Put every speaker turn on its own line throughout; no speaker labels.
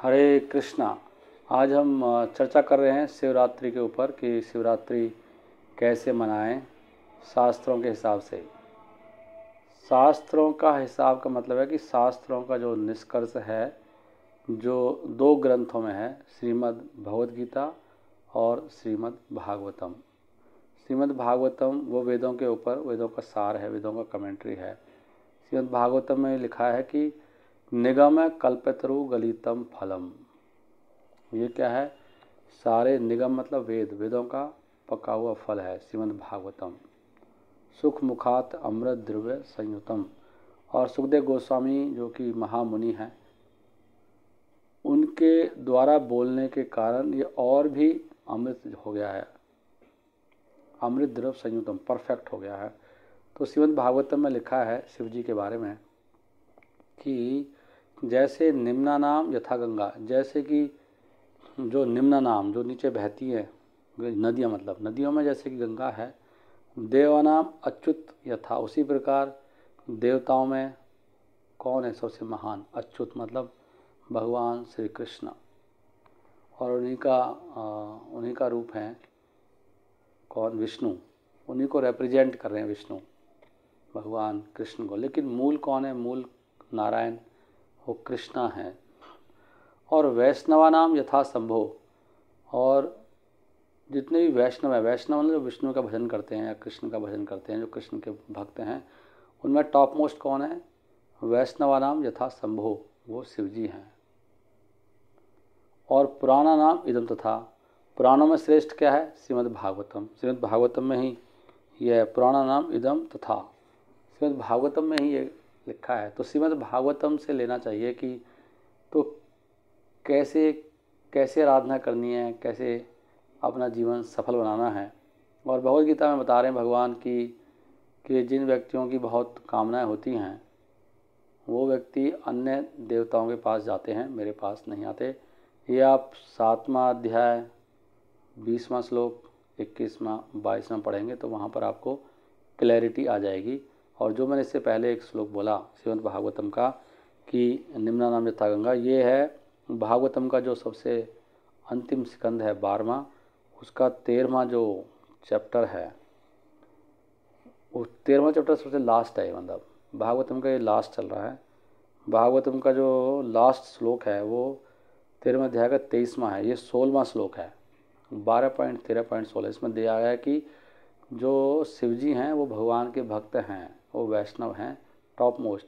हरे कृष्णा। आज हम चर्चा कर रहे हैं शिवरात्रि के ऊपर कि शिवरात्रि कैसे मनाएं शास्त्रों के हिसाब से। शास्त्रों का हिसाब का मतलब है कि शास्त्रों का जो निष्कर्ष है, जो दो ग्रंथों में है, श्रीमद् भगवद गीता और श्रीमद् भागवतम। श्रीमद् भागवतम वो वेदों के ऊपर, वेदों का सार है, वेदों का कमेंट्री है। श्रीमद् भागवतम में लिखा है कि निगम कल्पतरु गलितम फलम। ये क्या है? सारे निगम मतलब वेद, वेदों का पका हुआ फल है श्रीमद् भागवतम। सुख मुखात अमृत द्रव्य संयुतम। और सुखदेव गोस्वामी जो कि महामुनि हैं, उनके द्वारा बोलने के कारण ये और भी अमृत हो गया है, अमृत द्रव्य संयुतम, परफेक्ट हो गया है। तो श्रीमद् भागवतम में लिखा है शिव जी के बारे में कि जैसे निम्ना नाम यथा गंगा, जैसे कि जो निम्न नाम जो नीचे बहती है नदियाँ, मतलब नदियों में जैसे कि गंगा है, देवानाम अच्युत यथा, उसी प्रकार देवताओं में कौन है सबसे महान? अच्युत मतलब भगवान श्री कृष्ण, और उन्हीं का रूप है कौन? विष्णु। उन्हीं को रिप्रेजेंट कर रहे हैं विष्णु, भगवान कृष्ण को। लेकिन मूल कौन है? मूल नारायण, वो कृष्णा है। और वैष्णवा नाम यथा संभो, और जितने भी वैष्णव है, वैष्णव मतलब जो विष्णु का भजन करते हैं या कृष्ण का भजन करते हैं, जो कृष्ण के भक्त हैं, उनमें टॉप मोस्ट कौन है? वैष्णवा नाम यथा संभो, वो शिव जी हैं। और पुराना नाम इदम तथा, पुराणों में श्रेष्ठ क्या है? श्रीमद् भागवतम। श्रीमद् भागवतम में ही यह पुराना नाम इदम तथा, श्रीमद् भागवतम में ही ये लिखा है। तो श्रीमद् भागवतम से लेना चाहिए कि तो कैसे आराधना करनी है, कैसे अपना जीवन सफल बनाना है। और भगवद गीता में बता रहे हैं भगवान की कि जिन व्यक्तियों की बहुत कामनाएं होती हैं, वो व्यक्ति अन्य देवताओं के पास जाते हैं, मेरे पास नहीं आते। ये आप 7वां अध्याय 20वां श्लोक 21वां 22वां पढ़ेंगे तो वहाँ पर आपको क्लैरिटी आ जाएगी। और जो मैंने इससे पहले एक श्लोक बोला श्रीमद् भागवतम का कि निम्ना नाम यथा गंगा, ये है भागवतम का जो सबसे अंतिम स्कंद है 12वां, उसका 13वां जो चैप्टर है, वो 13वां चैप्टर सबसे लास्ट है। मतलब भागवतम का ये लास्ट चल रहा है। भागवतम का जो लास्ट श्लोक है वो 13वें अध्याय का 23वां है। ये 16वां श्लोक है, 12.13.16। इसमें दिया गया है कि जो शिवजी हैं वो भगवान के भक्त हैं, वो वैष्णव हैं टॉप मोस्ट।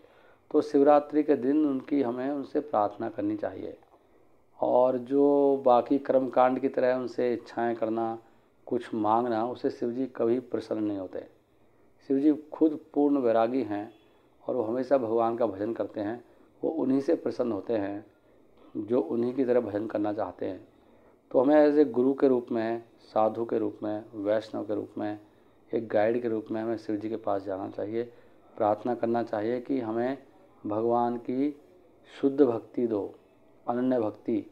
तो शिवरात्रि के दिन हमें उनसे प्रार्थना करनी चाहिए। और जो बाकी कर्मकांड की तरह उनसे इच्छाएं करना, कुछ मांगना, उससे शिवजी कभी प्रसन्न नहीं होते। शिवजी खुद पूर्ण वैरागी हैं और वो हमेशा भगवान का भजन करते हैं। वो उन्हीं से प्रसन्न होते हैं जो उन्हीं की तरह भजन करना चाहते हैं। तो हमें एज ए गुरु के रूप में, साधु के रूप में, वैष्णव के रूप में, एक गाइड के रूप में हमें शिव जी के पास जाना चाहिए, प्रार्थना करना चाहिए कि हमें भगवान की शुद्ध भक्ति दो, अनन्य भक्ति,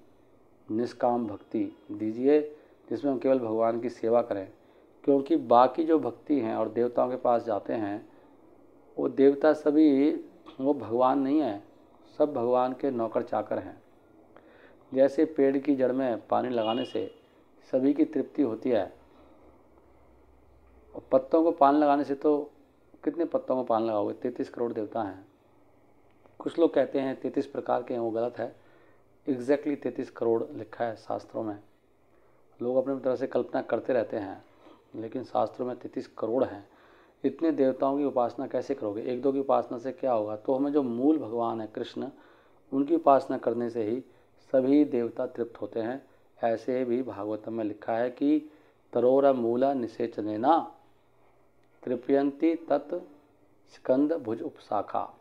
निष्काम भक्ति दीजिए, जिसमें हम केवल भगवान की सेवा करें। क्योंकि बाकी जो भक्ति हैं और देवताओं के पास जाते हैं, वो देवता सभी वो भगवान नहीं है, सब भगवान के नौकर चाकर हैं। जैसे पेड़ की जड़ में पानी लगाने से सभी की तृप्ति होती है, और पत्तों को पानी लगाने से तो कितने पत्तों को पानी लगाओगे? 33 करोड़ देवता हैं। कुछ लोग कहते हैं 33 प्रकार के हैं, वो गलत है। एग्जैक्टली 33 करोड़ लिखा है शास्त्रों में। लोग अपनी तरह से कल्पना करते रहते हैं, लेकिन शास्त्रों में 33 करोड़ हैं। इतने देवताओं की उपासना कैसे करोगे? एक दो की उपासना से क्या होगा? तो हमें जो मूल भगवान है कृष्ण, उनकी उपासना करने से ही सभी देवता तृप्त होते हैं। ऐसे भी भागवतम में लिखा है कि तरोर मूला निषेचनेना तृप्यंती तत् स्कंद भुज उपशाखा।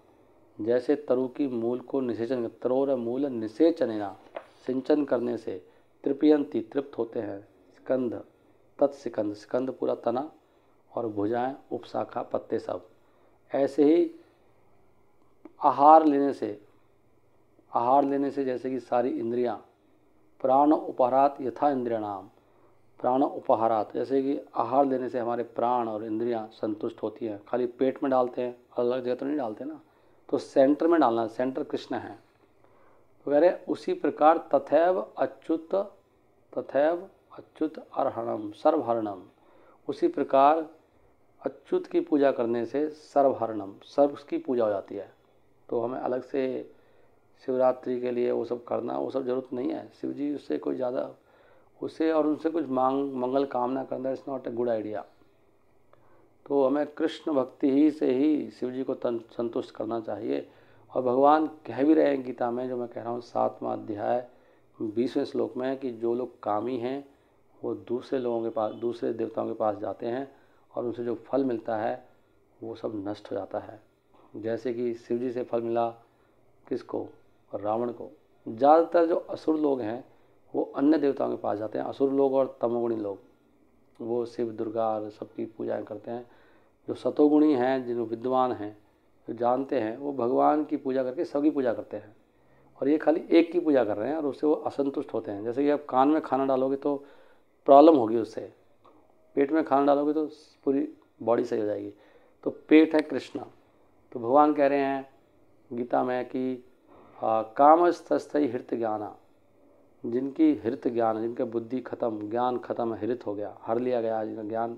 जैसे तरु की मूल को निषेचन, तरोर मूल निषेचनेना, सिंचन करने से तृप्यंती तृप्त होते हैं, स्कंद तत्स्कंद, स्कंद पूरा तना और भुजाएं, उपशाखा पत्ते सब। ऐसे ही आहार लेने से जैसे कि सारी इंद्रियां, प्राण उपहारात यथा इंद्रियाणाम, प्राण उपहारात, जैसे कि आहार लेने से हमारे प्राण और इंद्रियां संतुष्ट होती हैं। खाली पेट में डालते हैं, अलग जगह तो नहीं डालते ना, तो सेंटर में डालना। सेंटर कृष्ण है। तो कह रहे उसी प्रकार तथैव अच्युत अर्हणम सर्वहरणम, उसी प्रकार अच्युत की पूजा करने से सर्वहरणम, सर्व की पूजा हो जाती है। तो हमें अलग से शिवरात्रि के लिए वो सब करना, वो सब जरूरत नहीं है। शिव जी उससे कोई ज़्यादा उससे और उनसे कुछ मंगल कामना करना it's not a good idea. तो हमें कृष्ण भक्ति ही से ही शिव जी को संतुष्ट करना चाहिए। और भगवान कह भी रहे हैं गीता में, जो मैं कह रहा हूँ 7वां अध्याय 20वें श्लोक में, कि जो लोग कामी हैं वो दूसरे लोगों के पास, दूसरे देवताओं के पास जाते हैं और उनसे जो फल मिलता है वो सब नष्ट हो जाता है। जैसे कि शिव जी से फल मिला किसको? रावण को। ज़्यादातर जो असुर लोग हैं वो अन्य देवताओं के पास जाते हैं। असुर लोग और तमोगुणी लोग वो शिव दुर्गा और सबकी पूजाएं करते हैं। जो सतोगुणी हैं, जिन विद्वान हैं, जो जानते हैं, वो भगवान की पूजा करके सबकी पूजा करते हैं। और ये खाली एक की पूजा कर रहे हैं और उससे वो असंतुष्ट होते हैं। जैसे कि आप कान में खाना डालोगे तो प्रॉब्लम होगी, उससे पेट में खाना डालोगे तो पूरी बॉडी सही हो जाएगी। तो पेट है कृष्णा। तो भगवान कह रहे हैं गीता में कि कामस्तस्थई हृत ज्ञाना, जिनकी हृत ज्ञान, जिनका बुद्धि खत्म, ज्ञान खत्म, हृत हो गया, हर लिया गया जिनका ज्ञान,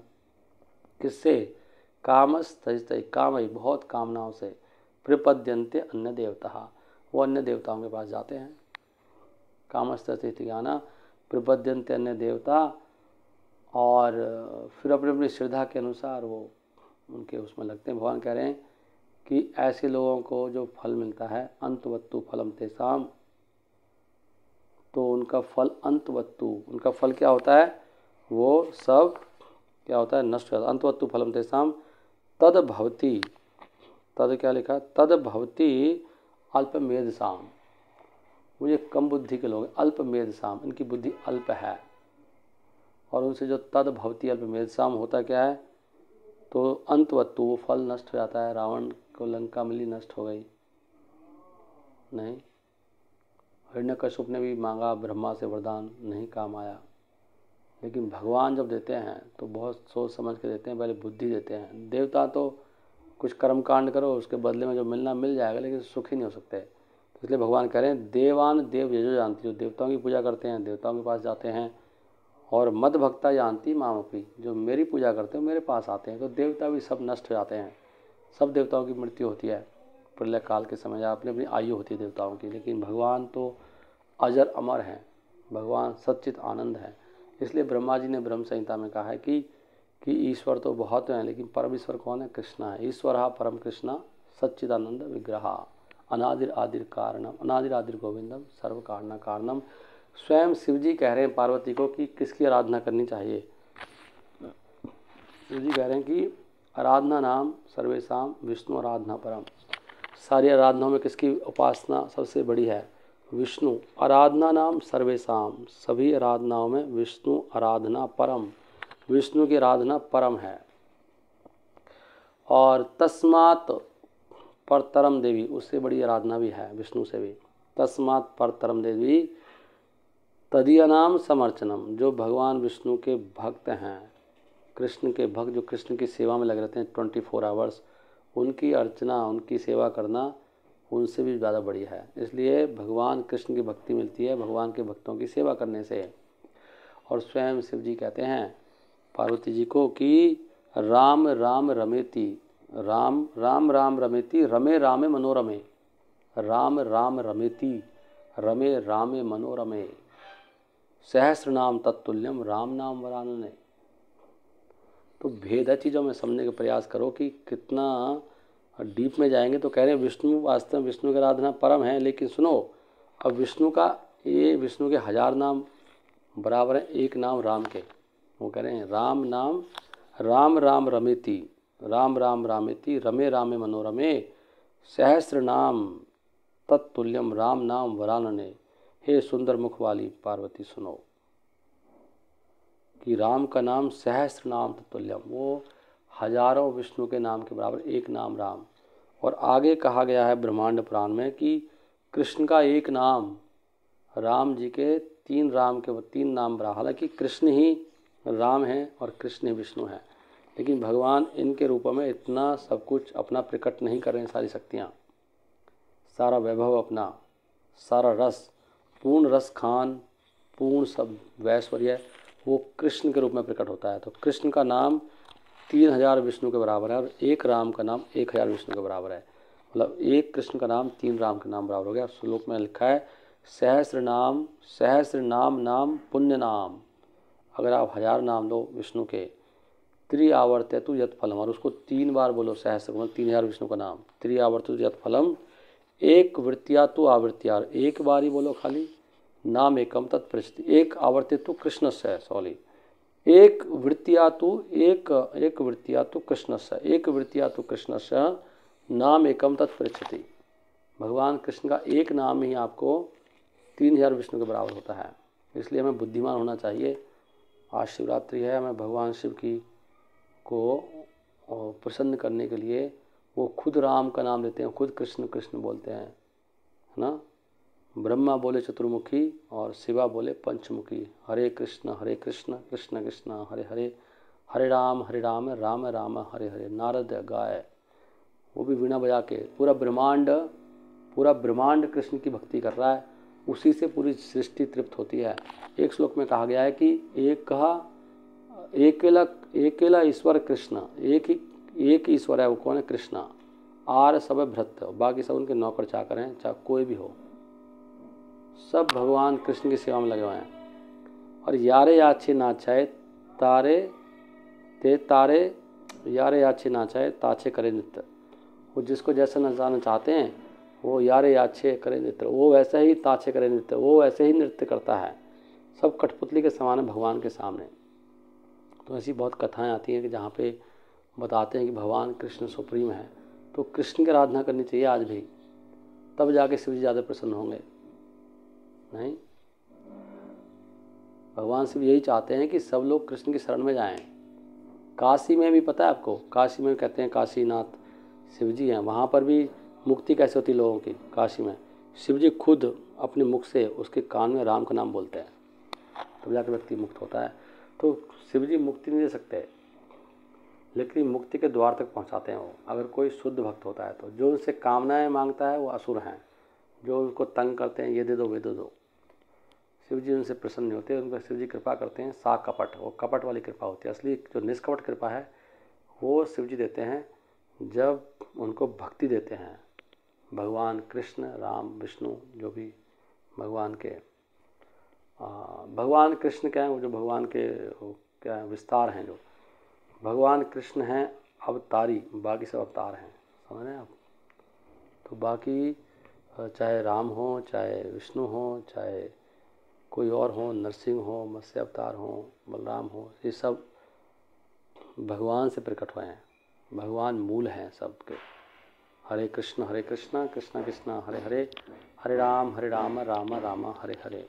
किससे? कामस्तस्थई, काम ही बहुत कामनाओं से, प्रपद्यन्ते अन्य देवता, वो अन्य देवताओं के पास जाते हैं। कामस्तस्थई ज्ञाना प्रपद्यन्ते अन्य देवता, और फिर अपनी अपनी श्रद्धा के अनुसार वो उनके उसमें लगते हैं। भगवान कह रहे हैं कि ऐसे लोगों को जो फल मिलता है अंतवत्तु फलम तेषाम, तो उनका फल अंतवत्तु, उनका फल क्या होता है? वो सब क्या होता है? नष्ट हो जाता है। अंतवत्तु फलम तेषाम तद भवति, तद क्या लिखा? तद भवति अल्पमेधसाम। मुझे कम बुद्धि के लोग अल्पमेधसाम, इनकी बुद्धि अल्प है, और उनसे जो तद भवति अल्पमेधसाम होता क्या है? तो अंतवत्तु वो फल नष्ट हो जाता है। रावण को लंका मिली, नष्ट हो गई नहीं। हिरण्यकश्यप ने भी मांगा ब्रह्मा से वरदान, नहीं काम आया। लेकिन भगवान जब देते हैं तो बहुत सोच समझ के देते हैं, पहले बुद्धि देते हैं। देवता तो कुछ कर्मकांड करो, उसके बदले में जो मिलना मिल जाएगा, लेकिन सुख ही नहीं हो सकते। तो इसलिए भगवान कह रहे हैं देवान देव यजो जानती, जो देवताओं की पूजा करते हैं देवताओं के पास जाते हैं, और मद भक्ता जानती मामपी, जो मेरी पूजा करते हैं मेरे पास आते हैं। तो देवता भी सब नष्ट हो जाते हैं, सब देवताओं की मृत्यु होती है प्रलय काल के समय, अपनी अपनी आयु होती है देवताओं की। लेकिन भगवान तो अजर अमर हैं, भगवान सच्चित आनंद है। इसलिए ब्रह्मा जी ने ब्रह्म संहिता में कहा है कि ईश्वर तो बहुत हैं, लेकिन परम ईश्वर कौन है? कृष्णा है। ईश्वर परम कृष्णा सच्चिदानंद विग्रह अनादिर आदिर कारणम, अनादिर आदिर गोविंदम सर्व कारण कारणम। स्वयं शिव जी कह रहे हैं पार्वती को कि किसकी आराधना करनी चाहिए। शिव जी कह रहे हैं कि आराधना नाम सर्वेशाम विष्णु आराधना परम। सारी आराधनाओं में किसकी उपासना सबसे बड़ी है? विष्णु। आराधना नाम सर्वेशाम, सभी आराधनाओं में विष्णु आराधना परम, विष्णु की आराधना परम है। और तस्मात् परतरम देवी, उससे बड़ी आराधना भी है विष्णु से भी। तस्मात् परतरम देवी तदीय नाम समर्चनम, जो भगवान विष्णु के भक्त हैं, कृष्ण के भक्त, जो कृष्ण की सेवा में लगे रहते हैं 24 आवर्स, उनकी अर्चना, उनकी सेवा करना उनसे भी ज़्यादा बड़ी है। इसलिए भगवान कृष्ण की भक्ति मिलती है भगवान के भक्तों की सेवा करने से। और स्वयं शिव जी कहते हैं पार्वती जी को कि राम राम रमेति, राम राम राम रमेति, रमे रामे मनोरमे, राम राम रमेति, रमे रामे मनोरमे, सहस्र नाम तत्तुल्यम राम नाम वरानने। तो भेद है चीज़ों में समझने का प्रयास करो कि कितना डीप में जाएंगे। तो कह रहे हैं विष्णु, वास्तव में विष्णु की आराधना परम है। लेकिन सुनो, अब विष्णु का ये विष्णु के 1000 नाम बराबर है एक नाम राम के। वो कह रहे हैं राम नाम, राम राम रमेति, राम राम रामेति, रमे रामे मनोरमे, सहस्र नाम तत्तुल्यम राम नाम वरानने। हे सुंदर मुख वाली पार्वती सुनो कि राम का नाम सहस्र नाम तत्तुल्यम, वो हजारों विष्णु के नाम के बराबर एक नाम राम। और आगे कहा गया है ब्रह्मांड पुराण में कि कृष्ण का एक नाम राम जी के 3 राम के 3 नाम बराबर। हालांकि कृष्ण ही राम हैं और कृष्ण ही विष्णु हैं, लेकिन भगवान इनके रूपों में इतना सब कुछ अपना प्रकट नहीं कर रहे हैं, सारी शक्तियाँ, सारा वैभव अपना सारा रस, पूर्ण रस खान, पूर्ण सब वैश्वर्य, वो कृष्ण के रूप में प्रकट होता है। तो कृष्ण का नाम 3000 विष्णु के बराबर है और एक राम का नाम 1000 विष्णु के बराबर है। मतलब एक कृष्ण का नाम 3 राम के नाम बराबर हो गया। श्लोक में लिखा है सहस्र नाम नाम पुण्य नाम। अगर आप 1000 नाम लो विष्णु के, त्रिआवर्त्यतु यत् फलम, और उसको 3 बार बोलो, सहस्र मतलब 3000 विष्णु का नाम, त्रिआवर्त्यतु यत् फलम, एक वृत्तिया तो आवृत्तिया, एक बार ही बोलो खाली, नाम एकम तत्प्रचति, एक आवर्त्यतु कृष्ण से, सॉरी एक वृत्तिया तो कृष्ण से नाम एकम तत्प्रचति। भगवान कृष्ण का एक नाम ही आपको 3000 विष्णु के बराबर होता है। इसलिए हमें बुद्धिमान होना चाहिए। आज शिवरात्रि है, हमें भगवान शिव की को प्रसन्न करने के लिए वो खुद राम का नाम लेते हैं, खुद कृष्ण कृष्ण बोलते हैं, है ना। ब्रह्मा बोले चतुर्मुखी और शिवा बोले पंचमुखी। हरे कृष्ण कृष्ण कृष्ण हरे हरे, हरे राम राम राम हरे हरे। नारद गाय, वो भी वीणा बजा के, पूरा ब्रह्मांड कृष्ण की भक्ति कर रहा है, उसी से पूरी सृष्टि तृप्त होती है। एक श्लोक में कहा गया है कि एकेला ईश्वर कृष्ण, एक ईश्वर है, वो कौन है? कृष्णा। आर सब भृत्य, बाकी सब उनके नौकर चाकर हैं, चाहे कोई भी हो, सब भगवान कृष्ण की सेवा में लगे हुए हैं। और यारे याचे नाचाए यारे याचे नाचाए ताछे करे नृत्य। वो जिसको जैसा नचाना चाहते हैं वो यारे याचे करे नृत्य, वो वैसे ही ताछे करे नृत्य, वो वैसे ही नृत्य करता है। सब कठपुतली के समान है भगवान के सामने। तो ऐसी बहुत कथाएं आती हैं कि जहाँ पे बताते हैं कि भगवान कृष्ण सुप्रीम है, तो कृष्ण की आराधना करनी चाहिए आज भी, तब जाके शिव जी ज़्यादा प्रसन्न होंगे। नहीं, भगवान शिव यही चाहते हैं कि सब लोग कृष्ण की शरण में जाएं। काशी में भी पता है आपको, काशी में कहते हैं काशीनाथ शिव जी हैं, वहाँ पर भी मुक्ति कैसे होती लोगों की? काशी में शिव जी खुद अपने मुख से उसके कान में राम का नाम बोलते हैं, तब जाकर व्यक्ति मुक्त होता है। तो शिव जी मुक्ति नहीं दे सकते, लेकिन मुक्ति के द्वार तक पहुंचाते हैं वो, अगर कोई शुद्ध भक्त होता है तो। जो उनसे कामनाएं मांगता है वो असुर हैं, जो उनको तंग करते हैं, ये दे दो वे दे दो, शिव जी उनसे प्रसन्न नहीं होते। उन पर शिव जी कृपा करते हैं सा कपट, वो कपट वाली कृपा होती है। असली जो निष्कपट कृपा है वो शिव जी देते हैं जब उनको भक्ति देते हैं। भगवान कृष्ण, राम, विष्णु, जो भी भगवान के भगवान कृष्ण क्या है, वो जो भगवान के क्या है, विस्तार हैं, जो भगवान कृष्ण हैं अवतारी, बाकी सब अवतार हैं, समझ रहे हैं आप। तो बाकी चाहे राम हो, चाहे विष्णु हो, चाहे कोई और हो, नरसिंह हो, मत्स्य अवतार हो, बलराम हो, ये सब भगवान से प्रकट हुए हैं, भगवान मूल हैं सबके। हरे कृष्ण कृष्ण कृष्ण हरे हरे, हरे राम राम राम हरे हरे।